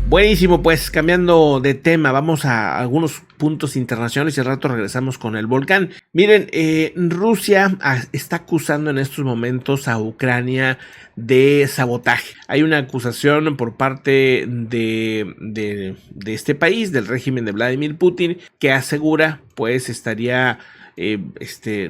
Buenísimo, pues cambiando de tema, vamos a algunos puntos internacionales y al rato regresamos con el volcán. Miren, Rusia está acusando en estos momentos a Ucrania de sabotaje. Hay una acusación por parte de este país, del régimen de Vladimir Putin, que asegura pues estaría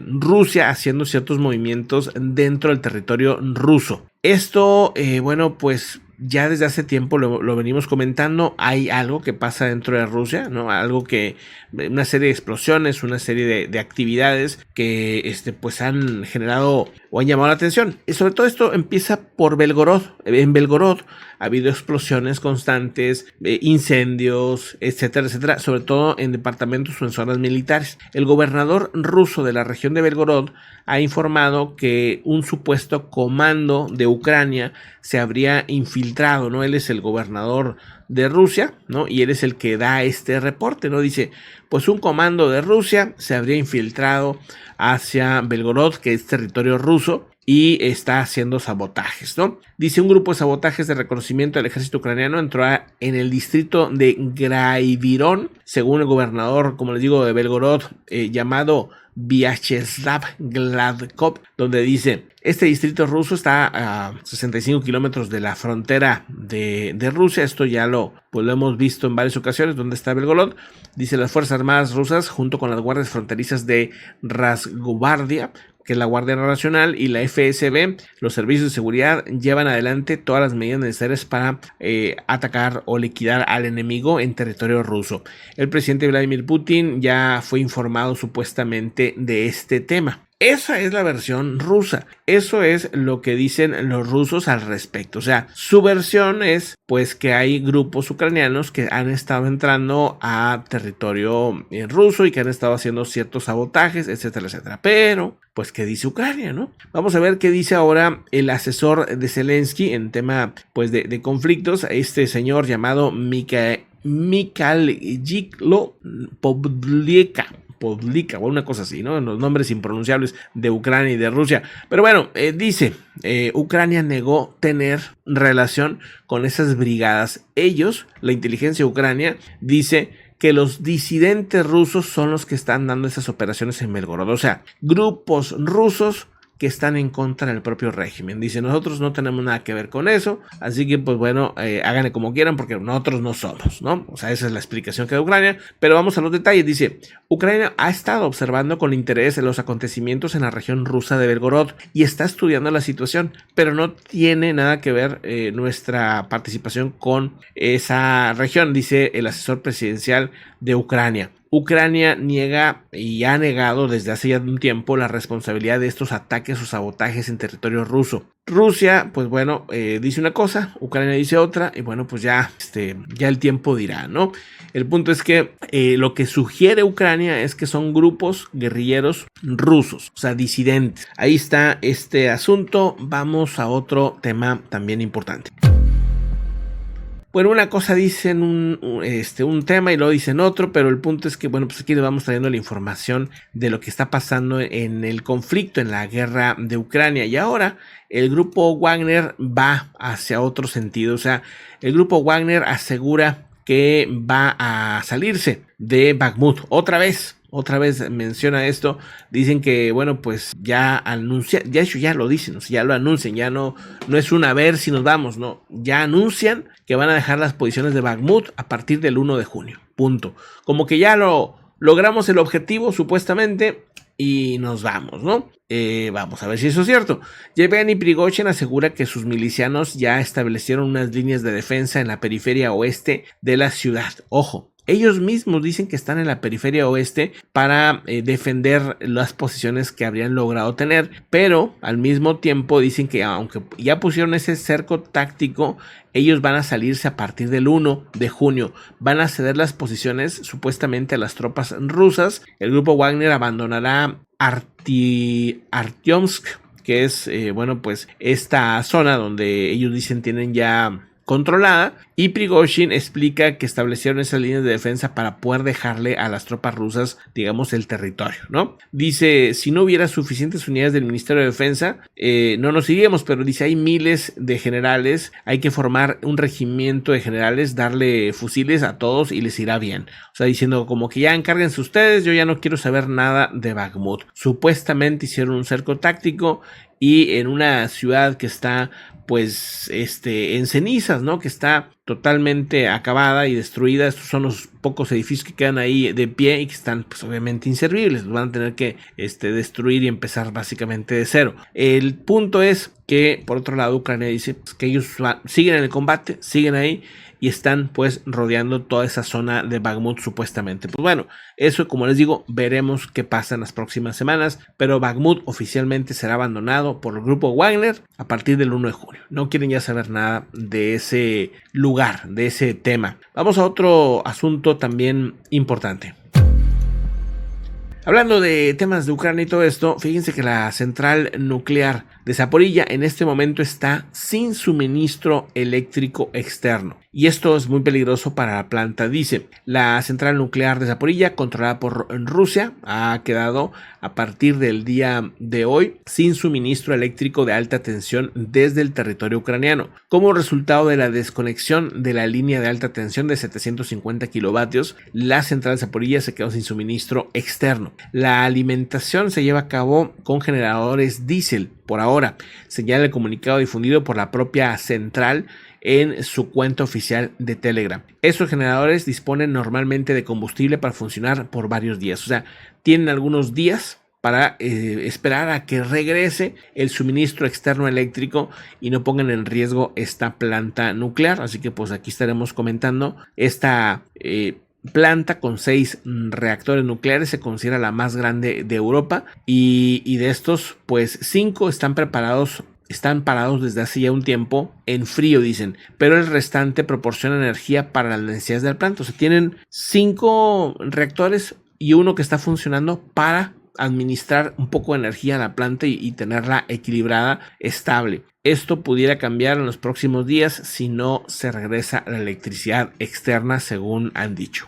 Rusia haciendo ciertos movimientos dentro del territorio ruso. Esto, bueno, pues ya desde hace tiempo lo venimos comentando. Hay algo que pasa dentro de Rusia, ¿no? Algo que, una serie de explosiones, una serie de actividades que pues han generado o han llamado la atención. Y sobre todo esto empieza por Belgorod. En Belgorod ha habido explosiones constantes, incendios, etcétera, etcétera, sobre todo en departamentos o en zonas militares. El gobernador ruso de la región de Belgorod ha informado que un supuesto comando de Ucrania se habría infiltrado, ¿no? Él es el gobernador de Rusia, ¿no? Y él es el que da este reporte, ¿no? Dice, pues un comando de Rusia se habría infiltrado hacia Belgorod, que es territorio ruso, y está haciendo sabotajes, ¿no? Dice, un grupo de sabotajes de reconocimiento del ejército ucraniano entró en el distrito de Graivirón, según el gobernador, como les digo, de Belgorod, llamado Vyacheslav Gladkov, donde dice, este distrito ruso está a 65 kilómetros de la frontera de Rusia. Esto ya lo hemos visto en varias ocasiones, donde está Belgorod. Dice, las Fuerzas Armadas rusas, junto con las guardias fronterizas de Rosguardia, que es la Guardia Nacional, y la FSB, los servicios de seguridad, llevan adelante todas las medidas necesarias para atacar o liquidar al enemigo en territorio ruso. El presidente Vladimir Putin ya fue informado supuestamente de este tema. Esa es la versión rusa. Eso es lo que dicen los rusos al respecto. O sea, su versión es pues que hay grupos ucranianos que han estado entrando a territorio ruso y que han estado haciendo ciertos sabotajes, etcétera, etcétera. Pero, pues, ¿qué dice Ucrania, no? Vamos a ver qué dice ahora el asesor de Zelensky en tema pues de conflictos. Este señor llamado Mikhail Podlika o una cosa así, ¿no? Los nombres impronunciables de Ucrania y de Rusia. Pero bueno, dice, Ucrania negó tener relación con esas brigadas. Ellos, la inteligencia de Ucrania, dice que los disidentes rusos son los que están dando esas operaciones en Belgorod. O sea, grupos rusos que están en contra del propio régimen. Dice, nosotros no tenemos nada que ver con eso, así que pues bueno, háganle como quieran porque nosotros no somos, ¿no? O sea, esa es la explicación que da Ucrania, pero vamos a los detalles. Dice, Ucrania ha estado observando con interés los acontecimientos en la región rusa de Belgorod y está estudiando la situación, pero no tiene nada que ver nuestra participación con esa región, dice el asesor presidencial de Ucrania. Ucrania niega y ha negado desde hace ya un tiempo la responsabilidad de estos ataques o sabotajes en territorio ruso. Rusia, pues bueno, dice una cosa, Ucrania dice otra, y bueno, pues ya el tiempo dirá, ¿no? El punto es que lo que sugiere Ucrania es que son grupos guerrilleros rusos, o sea, disidentes. Ahí está este asunto. Vamos a otro tema también importante. Bueno, una cosa dicen un tema y luego dicen otro, pero el punto es que, bueno, pues aquí les vamos trayendo la información de lo que está pasando en el conflicto, en la guerra de Ucrania. Y ahora el grupo Wagner va hacia otro sentido. O sea, el grupo Wagner asegura que va a salirse de Bakhmut otra vez menciona esto. Dicen que, bueno, pues ya anuncian, ya hecho ya lo dicen, o sea, ya lo anuncian, ya no es una ver si nos vamos, no, ya anuncian que van a dejar las posiciones de Bakhmut a partir del 1 de junio, punto. Como que ya logramos el objetivo supuestamente y nos vamos, ¿no? Vamos a ver si eso es cierto. Yevgeny Prigozhin asegura que sus milicianos ya establecieron unas líneas de defensa en la periferia oeste de la ciudad. Ojo, ellos mismos dicen que están en la periferia oeste para defender las posiciones que habrían logrado tener, pero al mismo tiempo dicen que aunque ya pusieron ese cerco táctico, ellos van a salirse a partir del 1 de junio, van a ceder las posiciones supuestamente a las tropas rusas. El grupo Wagner abandonará Artyomsk, que es, bueno, pues esta zona donde ellos dicen tienen ya controlada, Y Prigozhin explica que establecieron esas líneas de defensa para poder dejarle a las tropas rusas, digamos, el territorio, ¿no? Dice, si no hubiera suficientes unidades del Ministerio de Defensa, no nos iríamos, pero dice, hay miles de generales, hay que formar un regimiento de generales, darle fusiles a todos y les irá bien. O sea, diciendo como que ya encárguense ustedes, yo ya no quiero saber nada de Bakhmut. Supuestamente hicieron un cerco táctico y en una ciudad que está pues en cenizas, ¿no? Que está totalmente acabada y destruida. Estos son los pocos edificios que quedan ahí de pie y que están pues obviamente inservibles. Los van a tener que destruir y empezar básicamente de cero. El punto es que por otro lado Ucrania dice pues, que ellos siguen en el combate, siguen ahí y están pues rodeando toda esa zona de Bakhmut supuestamente. Pues bueno, eso como les digo, veremos qué pasa en las próximas semanas, pero Bakhmut oficialmente será abandonado por el grupo Wagner a partir del 1 de junio. No quieren ya saber nada de ese lugar, de ese tema. Vamos a otro asunto también importante. Hablando de temas de Ucrania y todo esto, fíjense que la central nuclear de Zaporilla en este momento está sin suministro eléctrico externo. Y esto es muy peligroso para la planta. Dice, la central nuclear de Zaporilla, controlada por Rusia, ha quedado a partir del día de hoy sin suministro eléctrico de alta tensión desde el territorio ucraniano. Como resultado de la desconexión de la línea de alta tensión de 750 kilovatios, la central de Zaporilla se quedó sin suministro externo. La alimentación se lleva a cabo con generadores diésel por ahora, señala el comunicado difundido por la propia central en su cuenta oficial de Telegram. Estos generadores disponen normalmente de combustible para funcionar por varios días, o sea, tienen algunos días para esperar a que regrese el suministro externo eléctrico y no pongan en riesgo esta planta nuclear. Así que pues aquí estaremos comentando esta planta con 6 reactores nucleares. Se considera la más grande de Europa y de estos pues 5 están parados desde hace ya un tiempo en frío, dicen, pero el restante proporciona energía para las necesidades del planta. O sea, tienen 5 reactores y uno que está funcionando para administrar un poco de energía a la planta y tenerla equilibrada, estable. Esto pudiera cambiar en los próximos días si no se regresa la electricidad externa, según han dicho.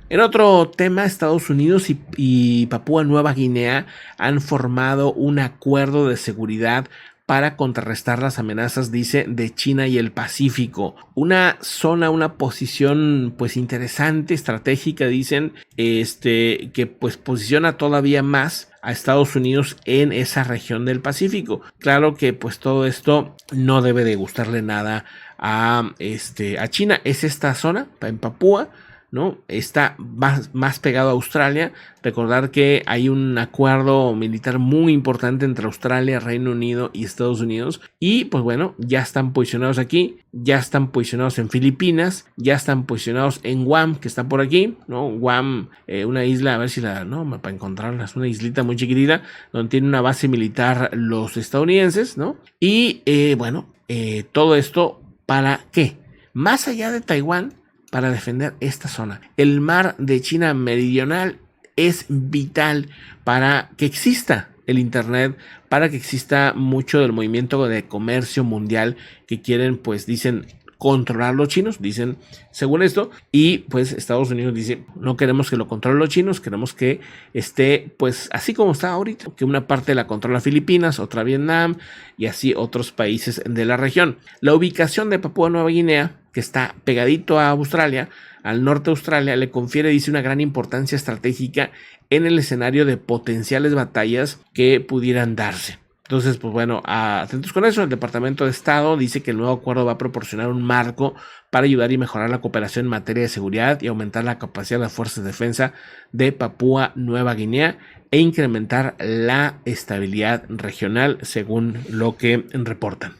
En otro tema, Estados Unidos y Papúa Nueva Guinea han formado un acuerdo de seguridad para contrarrestar las amenazas, dice, de China y el Pacífico. Una zona, una posición pues interesante, estratégica, dicen, que pues posiciona todavía más a Estados Unidos en esa región del Pacífico. Claro que pues todo esto no debe de gustarle nada a China. Es esta zona, en Papúa, ¿no? Está más pegado a Australia. Recordar que hay un acuerdo militar muy importante entre Australia, Reino Unido y Estados Unidos. Y pues bueno, ya están posicionados aquí, ya están posicionados en Filipinas, ya están posicionados en Guam, que está por aquí, ¿no? Guam, una isla, a ver si para encontrarla, es una islita muy chiquitita, donde tiene una base militar los estadounidenses, ¿no? Y todo esto, ¿para qué? Más allá de Taiwán, para defender esta zona. El mar de China Meridional es vital para que exista el internet, para que exista mucho del movimiento de comercio mundial que quieren, pues dicen, controlar los chinos, dicen según esto, y pues Estados Unidos dice, no queremos que lo controlen los chinos, queremos que esté pues así como está ahorita, que una parte la controla Filipinas, otra Vietnam y así otros países de la región. La ubicación de Papúa Nueva Guinea, que está pegadito a Australia, al norte de Australia, le confiere, dice, una gran importancia estratégica en el escenario de potenciales batallas que pudieran darse. Entonces, pues bueno, atentos con eso. El Departamento de Estado dice que el nuevo acuerdo va a proporcionar un marco para ayudar y mejorar la cooperación en materia de seguridad y aumentar la capacidad de las fuerzas de defensa de Papúa Nueva Guinea e incrementar la estabilidad regional, según lo que reportan.